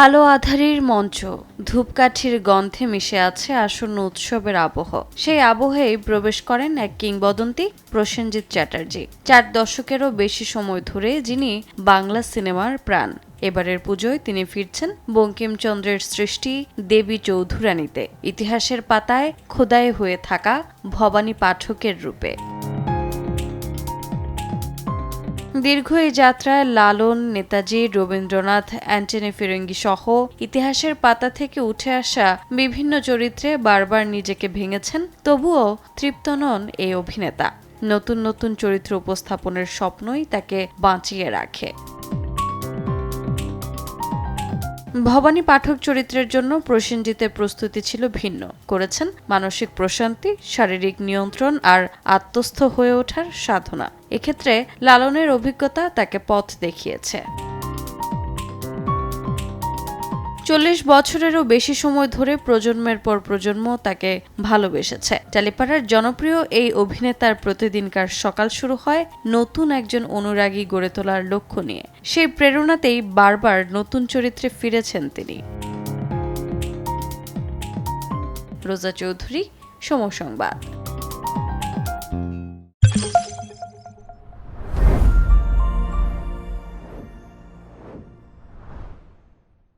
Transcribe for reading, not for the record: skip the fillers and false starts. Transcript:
আলো আঁধারির মঞ্চ, ধূপকাঠির গন্ধে মিশে আছে আসন্ন উৎসবের আবহ। সেই আবহেই প্রবেশ করেন এক কিংবদন্তি প্রসেনজিৎ চ্যাটার্জি। 4 দশকেরও বেশি সময় ধরে যিনি বাংলা সিনেমার প্রাণ। এবারের পুজোয় তিনি ফিরছেন বঙ্কিমচন্দ্রের সৃষ্টি দেবী চৌধুরানীতে, ইতিহাসের পাতায় খোদাই হয়ে থাকা ভবানী পাঠকের রূপে। দীর্ঘ এই যাত্রায় লালন, নেতাজি, রবীন্দ্রনাথ, অ্যান্টনি ফিরঙ্গি সহ ইতিহাসের পাতা থেকে উঠে আসা বিভিন্ন চরিত্রে বারবার নিজেকে ভেঙেছেন, তবুও তৃপ্ত নন এই অভিনেতা। নতুন নতুন চরিত্র উপস্থাপনের স্বপ্নই তাকে বাঁচিয়ে রাখে। ভবানী পাঠক চরিত্রের জন্য প্রসেনজিতের প্রস্তুতি ছিল ভিন্ন। করেছেন মানসিক প্রশান্তি, শারীরিক নিয়ন্ত্রণ আর আত্মস্থ হয়ে ওঠার সাধনা। এক্ষেত্রে লালনের অভিজ্ঞতা তাকে পথ দেখিয়েছে। 40 বছরেরও বেশি সময় ধরে প্রজন্মের পর প্রজন্ম তাকে ভালোবেসেছে। টালিপাড়ার জনপ্রিয় এই অভিনেতার প্রতিদিনকার সকাল শুরু হয় নতুন একজন অনুরাগী গড়ে তোলার লক্ষ্য নিয়ে। সেই প্রেরণাতেই বারবার নতুন চরিত্রে ফিরেছেন তিনি। রোজা চৌধুরী, সময় সংবাদ।